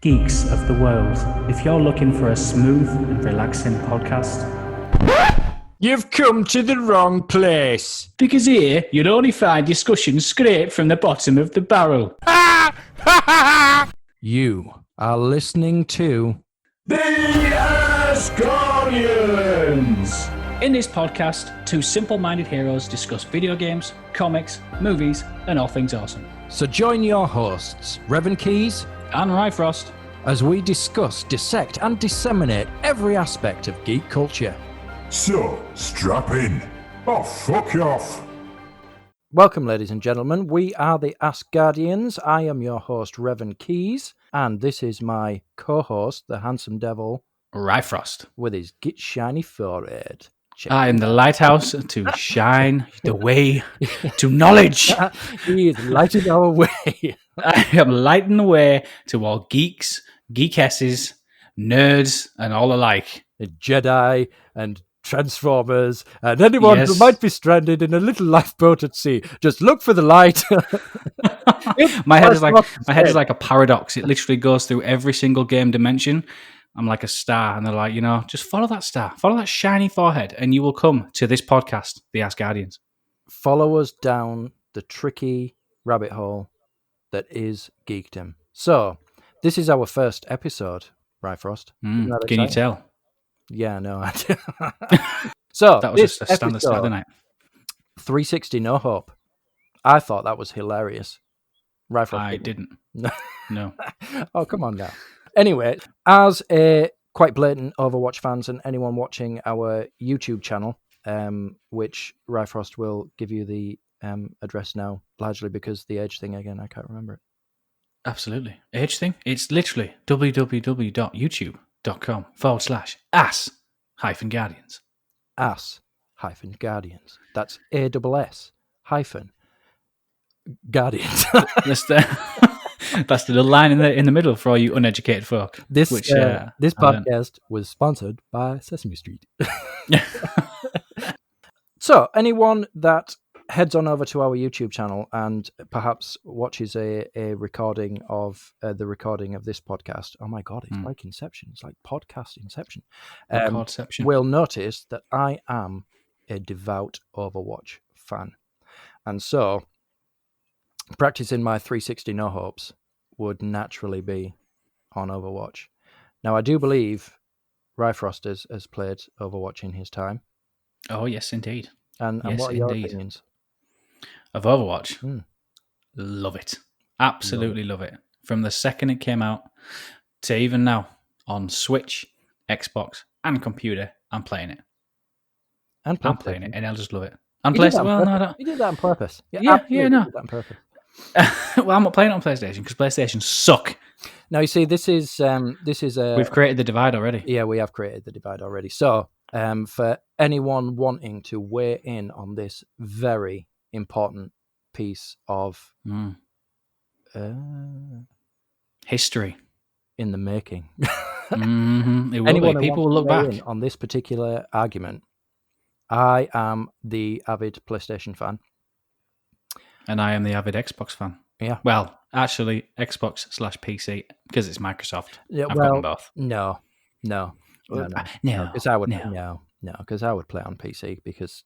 Geeks of the world, if you're looking for a smooth and relaxing podcast, you've come to the wrong place. Because here you'll only find discussions scraped from the bottom of the barrel. You are listening to The Asgardians! In this podcast, two simple-minded heroes discuss video games, comics, movies, and all things awesome. So join your hosts, Reven And RyFrost, as we discuss, dissect, and disseminate every aspect of geek culture. So, strap in, or fuck off. Welcome, ladies and gentlemen. We are the Asgardians. I am your host, Reven, and this is my co-host, the handsome devil, RyFrost, with his git shiny forehead. I am the lighthouse to shine the way to knowledge. He is lighting our way. I am lighting the way to all geeks, geekesses, nerds, and all alike. Jedi and Transformers and anyone who might be stranded in a little lifeboat at sea. Just look for the light. My head is like a paradox. It literally goes through every single game dimension. I'm like a star, and they're like, just follow that star, follow that shiny forehead, and you will come to this podcast, The Asgardians. Follow us down the tricky rabbit hole that is geekdom. So, this is our first episode, RyFrost. Can you tell? Yeah, no. So, that was just a standard Saturday night. 360 No Hope. I thought that was hilarious. RyFrost I didn't. No. Oh, come on now. Anyway, as a quite blatant Overwatch fans and anyone watching our YouTube channel, which RyFrost will give you the address now, largely because the age thing again, I can't remember it. Absolutely. Age thing? It's literally www.youtube.com/ass-guardians. Ass-guardians. That's ASS-guardians. That's the line in the middle for all you uneducated folk. This podcast was sponsored by Sesame Street. So, anyone that heads on over to our YouTube channel and perhaps watches a recording of the recording of this podcast, oh my God, it's like Inception. It's like podcast Inception. Will notice that I am a devout Overwatch fan. And so, practicing my 360 No Hopes would naturally be on Overwatch. Now, I do believe RyFrost has played Overwatch in his time. Oh, yes, indeed. And yes, what are your opinions? Of Overwatch? Love it. Absolutely love it. From the second it came out to even now on Switch, Xbox, and computer, I'm playing it. I'm playing it, and I'll just love it. I'm PlayStation. Well, no, I don't. You did that on purpose. No. You did that on purpose. Well, I'm not playing it on PlayStation because PlayStation suck. Now, you see, this is we've created the divide already. Yeah, we have created the divide already. So, for anyone wanting to weigh in on this very important piece of history in the making, it will be. People will look back on this particular argument. I am the avid PlayStation fan. And I am the avid Xbox fan. Yeah. Well, actually, Xbox/PC, because it's Microsoft. Yeah, I've got them both. No. Because I would play on PC because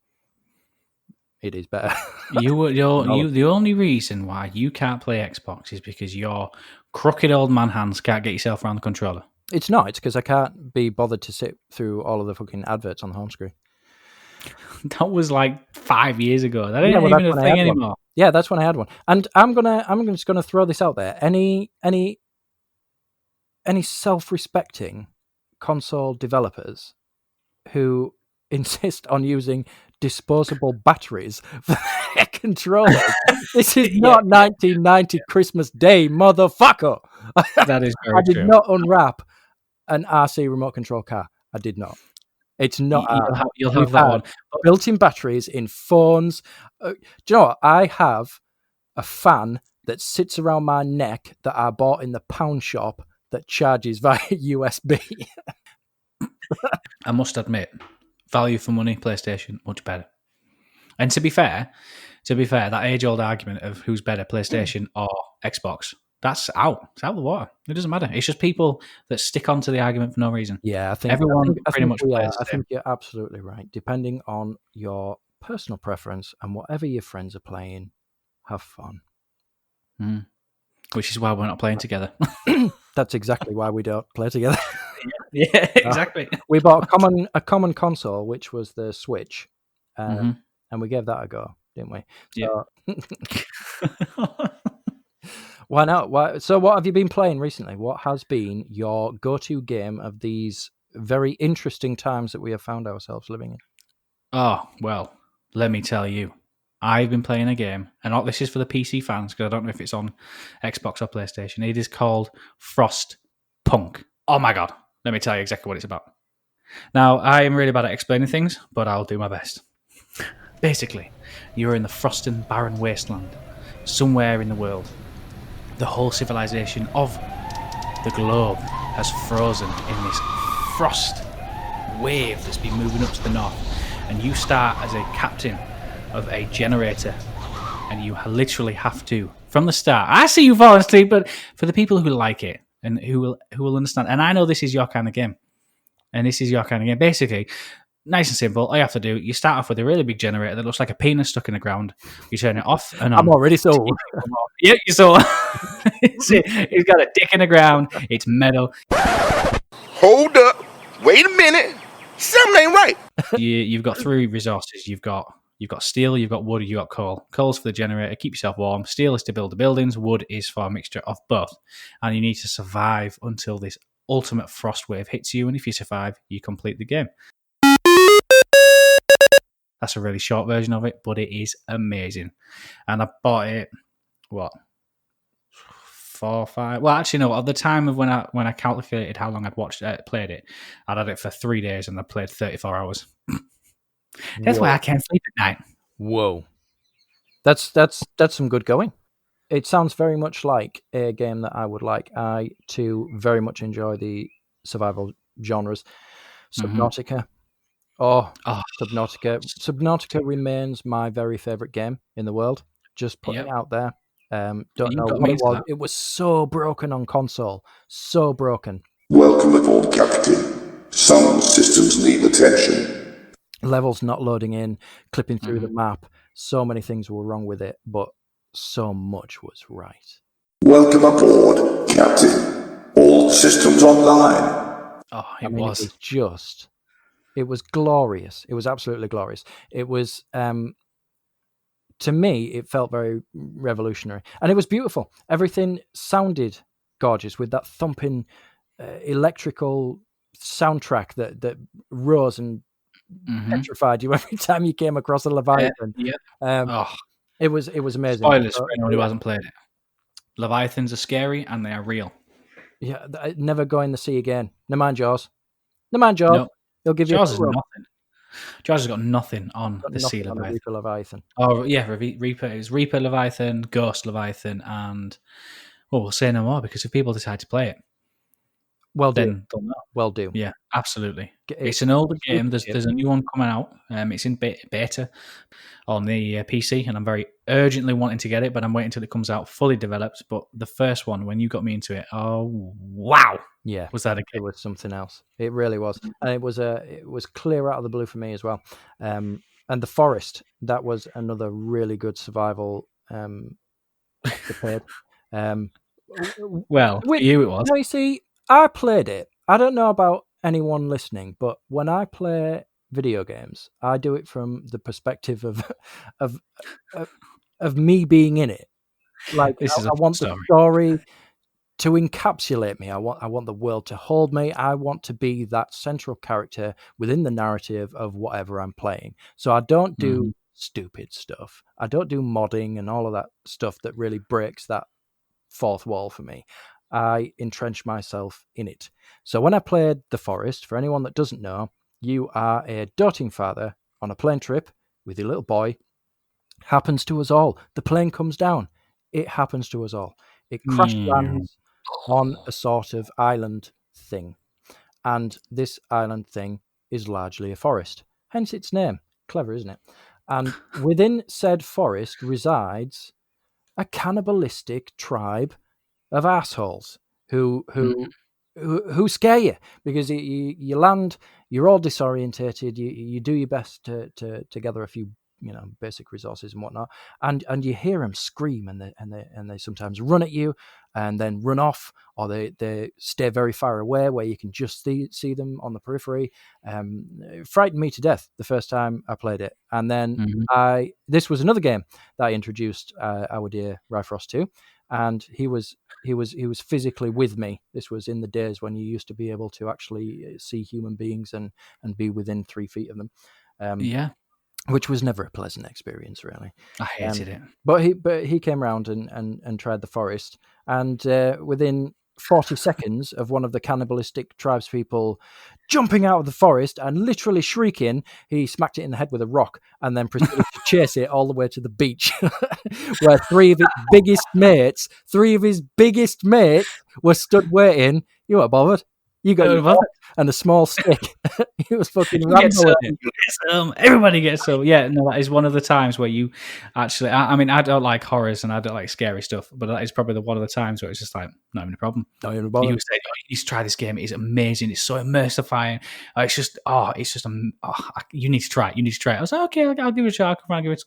it is better. The only reason why you can't play Xbox is because your crooked old man hands can't get yourself around the controller. It's not. It's because I can't be bothered to sit through all of the fucking adverts on the home screen. That was like 5 years ago. That ain't even a thing anymore. Yeah, that's when I had one. And I'm just gonna throw this out there. Any self-respecting console developers who insist on using disposable batteries for their controllers. This is not 1990 Christmas Day, motherfucker. That is very true. I did not unwrap an RC remote control car. I did not. It's not. You'll have that one. Built-in batteries in phones. Do you know what? I have a fan that sits around my neck that I bought in the pound shop that charges via USB. I must admit, value for money, PlayStation, much better. And to be fair, that age-old argument of who's better, PlayStation or Xbox, that's out. It's out of the water. It doesn't matter. It's just people that stick onto the argument for no reason. Yeah, I think Everyone I pretty think much we plays are. the I same. think you're absolutely right. Depending on your personal preference and whatever your friends are playing, have fun. Which is why we're not playing together. That's exactly why we don't play together. Yeah, exactly. We bought a common console, which was the Switch, and we gave that a go, didn't we? So, why not? So, what have you been playing recently? What has been your go-to game of these very interesting times that we have found ourselves living in? Oh, well, let me tell you. I've been playing a game, and this is for the PC fans, because I don't know if it's on Xbox or PlayStation. It is called Frost Punk. Oh my god. Let me tell you exactly what it's about. Now, I am really bad at explaining things, but I'll do my best. Basically, you're in the frozen, barren wasteland, somewhere in the world. The whole civilization of the globe has frozen in this frost wave that's been moving up to the north. And you start as a captain of a generator, and you literally have to, from the start, I see you falling asleep, but for the people who like it and who will understand, and I know this is your kind of game, basically, nice and simple. All you have to do, you start off with a really big generator that looks like a penis stuck in the ground. You turn it off and on. I'm already sold. Yeah, you saw. It's got a dick in the ground. It's metal. Hold up. Wait a minute. Something ain't right. You've got 3 resources. You've got steel, you've got wood, you've got coal. Coal's for the generator, keep yourself warm. Steel is to build the buildings. Wood is for a mixture of both. And you need to survive until this ultimate frost wave hits you. And if you survive, you complete the game. That's a really short version of it, but it is amazing. And I bought it, 4 or 5. Well, actually, no. At the time of when I calculated how long I'd played it, I'd had it for 3 days, and I played 34 hours. That's why I can't sleep at night. Whoa, that's some good going. It sounds very much like a game that I would like. I too very much enjoy the survival genres. Subnautica. Subnautica. Subnautica remains my very favorite game in the world. Just putting it out there. Don't know what it was. It was so broken on console. So broken. Welcome aboard, Captain. Some systems need attention. Levels not loading in, clipping through the map. So many things were wrong with it, but so much was right. Welcome aboard, Captain. All systems online. Oh, it was glorious. It was absolutely glorious. It was, to me, it felt very revolutionary. And it was beautiful. Everything sounded gorgeous with that thumping electrical soundtrack that rose and petrified you every time you came across a Leviathan. It was amazing. Spoilers for anyone who hasn't played it. Leviathans are scary and they are real. Yeah, never go in the sea again. No mind Jaws. No. He'll give Jaws you is nothing. Jaws has got nothing on the sea Leviathan. Reaper Leviathan. Oh yeah, Reaper is Reaper Leviathan, Ghost Leviathan, and we'll say no more because if people decide to play it, Well do. Yeah, absolutely. It's an older game. There's a new one coming out. It's in beta on the PC, and I'm very urgently wanting to get it, but I'm waiting until it comes out fully developed. But the first one, when you got me into it, oh wow, yeah, was that a game? It was something else. It really was, and it was clear out of the blue for me as well. And the Forest, that was another really good survival prepared. Well, for you it was. No, you see, I played it. I don't know about anyone listening, but when I play video games, I do it from the perspective of me being in it. Like I want the story to encapsulate me. I want the world to hold me. I want to be that central character within the narrative of whatever I'm playing. So I don't do stupid stuff. I don't do modding and all of that stuff that really breaks that fourth wall for me. I entrench myself in it. So when I played The Forest, for anyone that doesn't know, you are a doting father on a plane trip with your little boy. Happens to us all. The plane comes down. It happens to us all. It crash lands on a sort of island thing. And this island thing is largely a forest. Hence its name. Clever, isn't it? And within said forest resides a cannibalistic tribe of assholes who scare you because you land, you're all disorientated, you do your best to gather a few basic resources and whatnot, and you hear them scream, and they sometimes run at you and then run off, or they stay very far away where you can just see them on the periphery. It frightened me to death the first time I played it, and then this was another game that I introduced our dear RyFrost to, and he was physically with me. This was in the days when you used to be able to actually see human beings and be within 3 feet of them. Which was never a pleasant experience, really. I hated it. But he came around and tried the forest, and within 40 seconds of one of the cannibalistic tribespeople jumping out of the forest and literally shrieking, he smacked it in the head with a rock and then proceeded to chase it all the way to the beach, where three of his biggest mates were stood waiting. You weren't bothered. You got your and a small stick. He was fucking rambling. Everybody gets some. Yeah, no, that is one of the times where you actually. I mean, I don't like horrors and I don't like scary stuff, but that is probably one of the times where it's just like not even a problem. Not even a problem. You say, you need to try this game. It's amazing. It's so immersifying. You need to try it. You need to try it. I was like, okay, I'll give it a try. I'll give it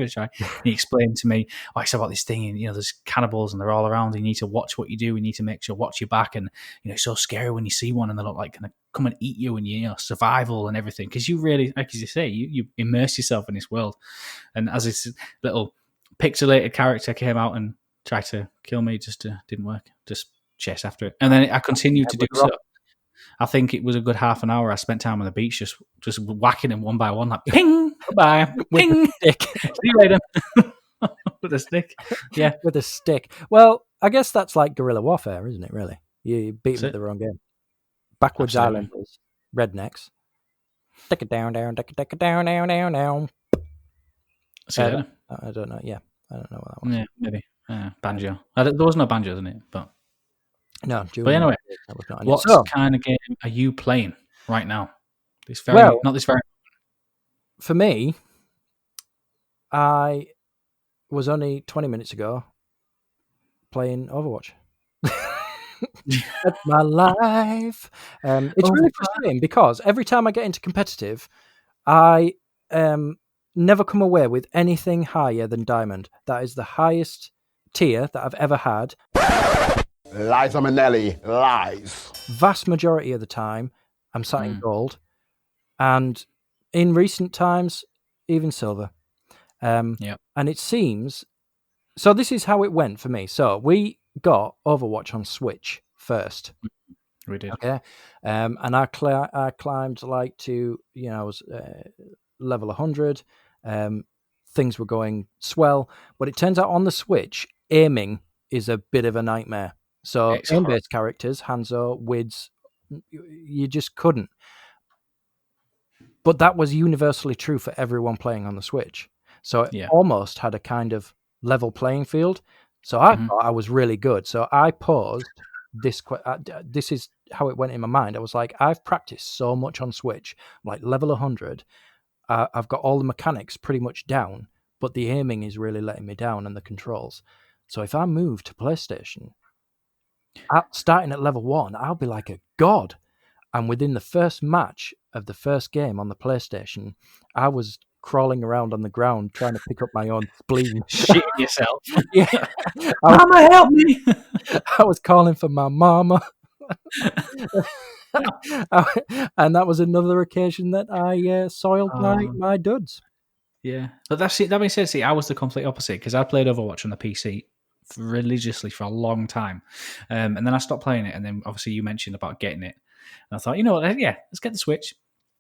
a try. And he explained to me, it's about this thing, and there's cannibals and they're all around. And you need to watch what you do. You need to make sure watch your back, and it's so scary when you see one and they look like going to come and eat you, and survival and everything, because you really, like as you say, you immerse yourself in this world. And as this little pixelated character came out and tried to kill me, just didn't work. Just chase after it, and then I continued to do so. I think it was a good half an hour I spent time on the beach just whacking them one by one, like ping, bye, ping, stick. See you later. With a stick, yeah, with a stick. Well, I guess that's like guerrilla warfare, isn't it? Really, you beat them at the wrong game. Backwoods Islanders, rednecks. Stick it down, stick it down. I don't know. Yeah, I don't know what that was. Yeah, maybe banjo. There was no banjos in it, but no. But anyway, what kind of game are you playing right now? Not this very. For me, I was only 20 minutes ago playing Overwatch. That's my life. It's really frustrating because every time I get into competitive, I never come away with anything higher than Diamond. That is the highest tier that I've ever had. Liza Minnelli, lies. Vast majority of the time, I'm sat in gold. And in recent times, even silver. And it seems... So this is how it went for me. So we got Overwatch on Switch first. We did. Okay. And I climbed to, I was level 100. Things were going swell. But it turns out on the Switch, aiming is a bit of a nightmare. So aim-based characters, Hanzo, Wids, you just couldn't. But that was universally true for everyone playing on the Switch. So it almost had a kind of level playing field. So I thought I was really good. So I paused this. This is how it went in my mind. I was like, I've practiced so much on Switch, like level 100. I've got all the mechanics pretty much down, but the aiming is really letting me down and the controls. So if I move to PlayStation, starting at level 1, I'll be like a god. And within the first match of the first game on the PlayStation, I was crawling around on the ground trying to pick up my own spleen. Shitting yourself. Yeah. Mama, help me! I was calling for my mama. And that was another occasion that I soiled my duds. Yeah. But that's it. That being said, I was the complete opposite because I played Overwatch on the PC religiously for a long time. And then I stopped playing it. And then obviously you mentioned about getting it. And I thought, you know what? Yeah, let's get the Switch.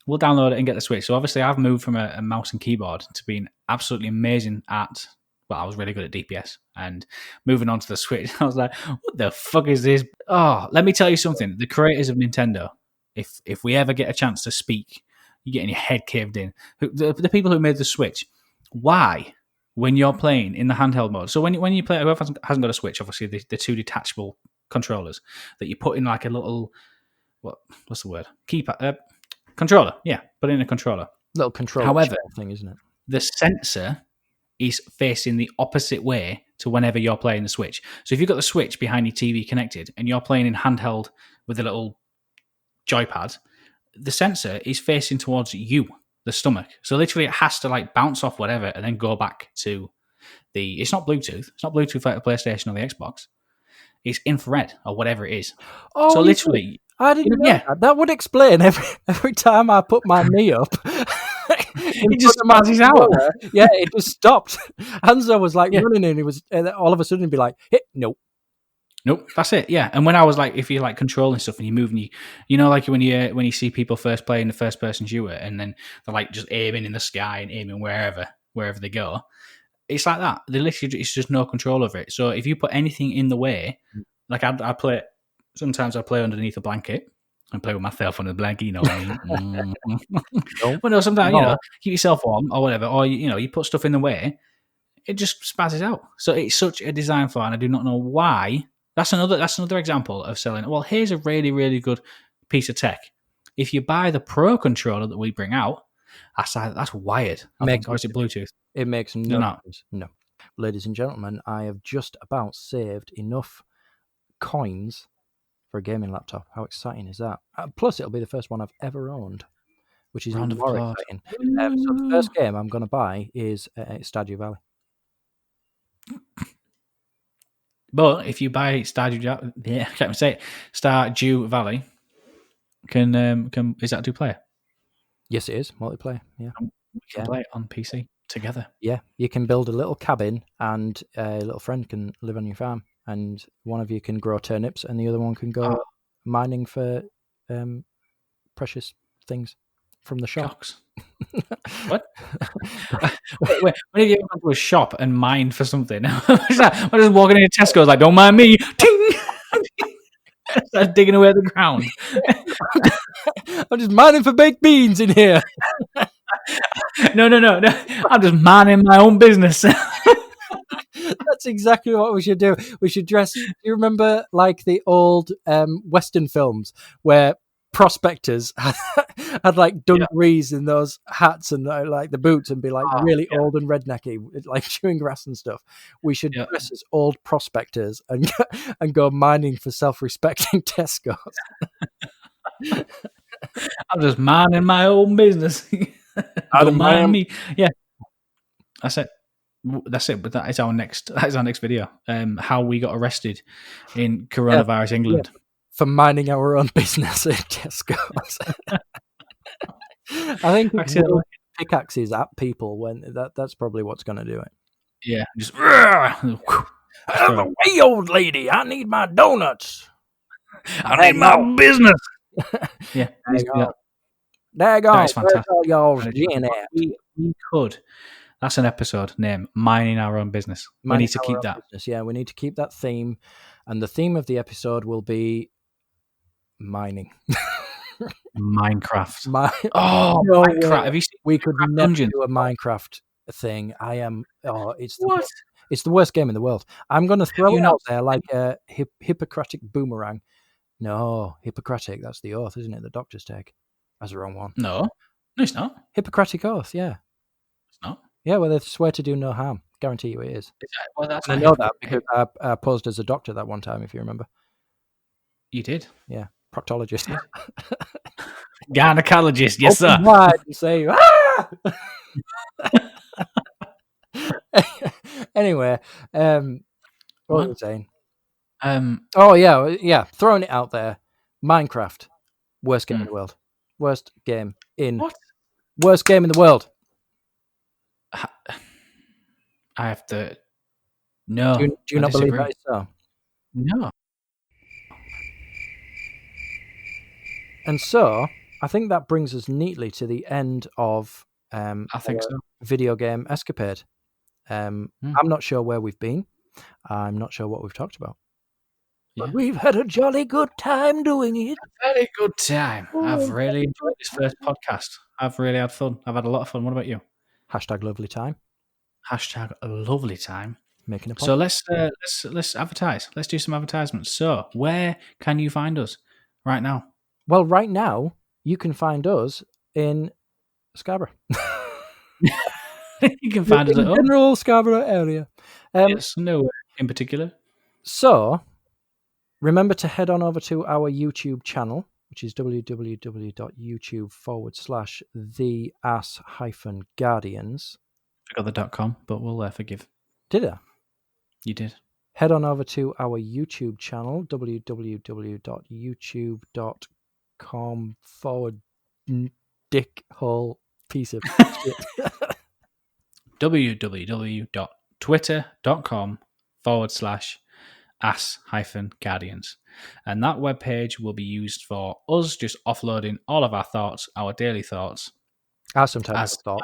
We'll download it and get the Switch. So obviously I've moved from a mouse and keyboard to being absolutely amazing at, well, I was really good at DPS. And moving on to the Switch, I was like, what the fuck is this? Oh, let me tell you something. The creators of Nintendo, if we ever get a chance to speak, you're getting your head caved in. The people who made the Switch, why, when you're playing in the handheld mode, so when you play, whoever hasn't got a Switch, obviously the two detachable controllers that you put in like a little, what's the word? Keypad. Controller, yeah, put in a controller. Little controller. However, thing, isn't it? The sensor is facing the opposite way to whenever you're playing the Switch. So if you've got the Switch behind your TV connected and you're playing in handheld with a little joypad, the sensor is facing towards you, the stomach. So literally it has to like bounce off whatever and then go back to the... It's not Bluetooth. It's not Bluetooth like the PlayStation or the Xbox. It's infrared or whatever it is. Oh, so literally... I didn't know that. That would explain every time I put my knee up. It just spazzes out. Yeah, it just stopped. Hanzo was like running and he was all of a sudden he'd be like, hey, nope, that's it. Yeah. And when I was like, if you're like controlling stuff and you're moving, you know, like when you see people first playing the first person shooter and then they're like just aiming in the sky and aiming wherever they go. It's like that. They literally, it's just no control over it. So if you put anything in the way, like I play, sometimes I play underneath a blanket and play with myself under the blanket, you know what I mean? But no, sometimes, you know, keep yourself warm or whatever, or, you know, you put stuff in the way, it just spazzes out. So it's such a design flaw, and I do not know why. That's another example of selling. Well, here's a really, really good piece of tech. If you buy the Pro controller that we bring out, that's wired. Or is it Bluetooth? It makes no sense. No. Ladies and gentlemen, I have just about saved enough coins for a gaming laptop. How exciting is that? Plus, it'll be the first one I've ever owned, which is even more exciting. So the first game I'm going to buy is Stardew Valley. But if you buy Stardew Valley, is that 2-player? Yes, it is multiplayer. Yeah, we can play it on PC together. Yeah, you can build a little cabin, and a little friend can live on your farm, and one of you can grow turnips, and the other one can go mining for precious things from the shop. What? wait, when have you gone to a shop and mined for something? What is that? I'm just walking into Tesco's like, don't mind me. Ting! Start digging away at the ground. I'm just mining for baked beans in here. No. I'm just minding my own business. That's exactly what we should do. We should dress. Do you remember like the old Western films where prospectors had like dungarees in those hats and like the boots and be like really old and rednecky, like chewing grass and stuff? We should dress as old prospectors and go mining for self-respecting Tesco's. I'm just minding my own business. Don't mind me. Yeah, that's it. But that is our next video. How we got arrested in coronavirus England for minding our own business at Tesco's. I think pickaxes at people when that's probably what's going to do it. Yeah, just out of the way, old lady. I need my donuts. I need my business. Yeah, daggone. That's fantastic. Where's all y'all's gin at? We could. That's an episode name, Mining Our Own Business. We need to keep that. Business. Yeah, we need to keep that theme. And the theme of the episode will be mining. Minecraft. Minecraft. Have you seen we could never do a Minecraft thing. It's the worst game in the world. I'm going to throw it out there like a Hippocratic boomerang. No, Hippocratic, that's the oath, isn't it? The doctor's take. That's the wrong one. No, it's not. Hippocratic oath, yeah. It's not. Yeah, well, they swear to do no harm. Guarantee you it is. Well, that's I know that because I posed as a doctor that one time, if you remember. You did? Yeah, proctologist. Gynecologist, yes, sir. Wide and say, ah! Anyway, what was I saying? Throwing it out there. Minecraft, worst game in the world. Worst game in the world. I have to. No. Do you not believe that is so? No. And so, I think that brings us neatly to the end of I think so. Video game escapade. I'm not sure where we've been. I'm not sure what we've talked about. But we've had a jolly good time doing it. A very good time. I've really enjoyed this first podcast. I've really had fun. I've had a lot of fun. What about you? #lovely time. #lovely time. Making a point. So let's advertise. Let's do some advertisements. So where can you find us right now? Well, right now you can find us in Scarborough. You can find us in at home. general Scarborough area. Yes, nowhere in particular. So, remember to head on over to our YouTube channel, which is www.youtube.com/theass-guardians. Forgot the .com, but we'll forgive. Did I? You did. Head on over to our YouTube channel, www.youtube.com/dickhole piece of shit. www.twitter.com/ass-guardians. And that webpage will be used for us just offloading all of our thoughts, our daily thoughts. Sometimes thought.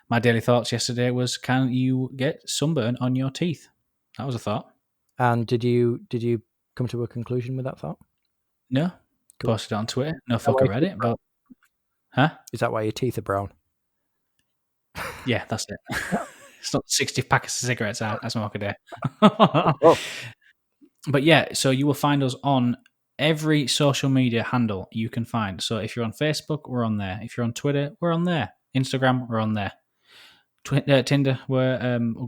My daily thoughts yesterday was, can you get sunburn on your teeth? That was a thought. And did you come to a conclusion with that thought? No. Cool. Posted it on Twitter. No fucker read it, but... Huh? Is that why your teeth are brown? Yeah, that's it. It's not 60 packets of cigarettes I smoke a day. But yeah, so you will find us on every social media handle you can find. So if you're on Facebook, we're on there. If you're on Twitter, we're on there. Instagram, we're on there. Tinder, we're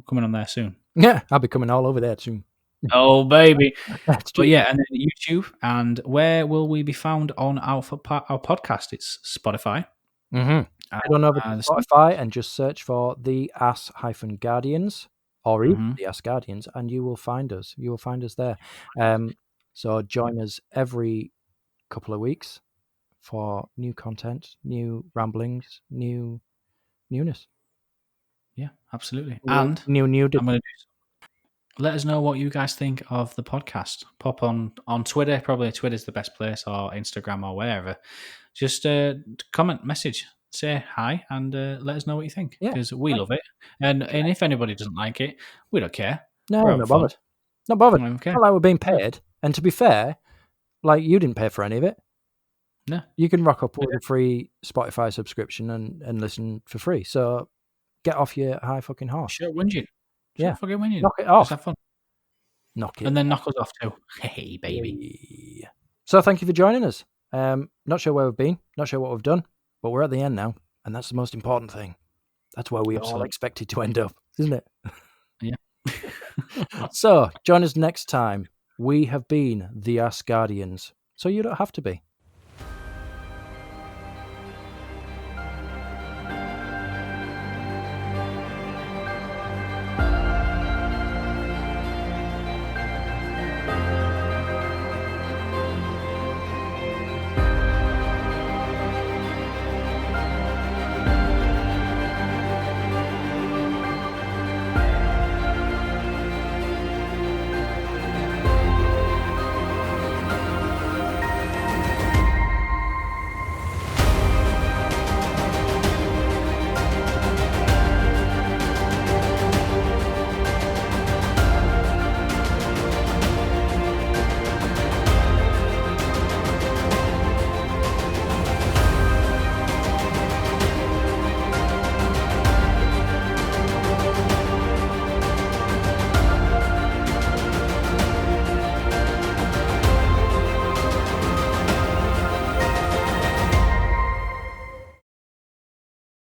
coming on there soon. Yeah, I'll be coming all over there soon. Oh, baby. That's true. But yeah, and then YouTube. And where will we be found on our podcast? It's Spotify. Mm-hmm. Head on over to Spotify and just search for the Ass-Guardians or even the Ass Guardians, and you will find us. You will find us there. So join us every couple of weeks for new content, new ramblings, newness. Yeah, absolutely. New. I'm going to do. Let us know what you guys think of the podcast. Pop on Twitter. Probably Twitter's the best place, or Instagram, or wherever. Just comment, message, say hi, and let us know what you think, because we love it. And if anybody doesn't like it, we don't care. No, not bothered. Not bothered. Okay. Not like we're being paid. And to be fair, like, you didn't pay for any of it. No. You can rock up with a free Spotify subscription and listen for free. So get off your high fucking horse. Sure, whinging. Yeah. Fucking whinging. Knock it off. Just have fun. Knock it. And then knock us off too. Hey, baby. Yeah. So thank you for joining us. Not sure where we've been. Not sure what we've done. But we're at the end now. And that's the most important thing. That's where we all expected to end up, isn't it? Yeah. So join us next time. We have been the Ass Guardians. So you don't have to be.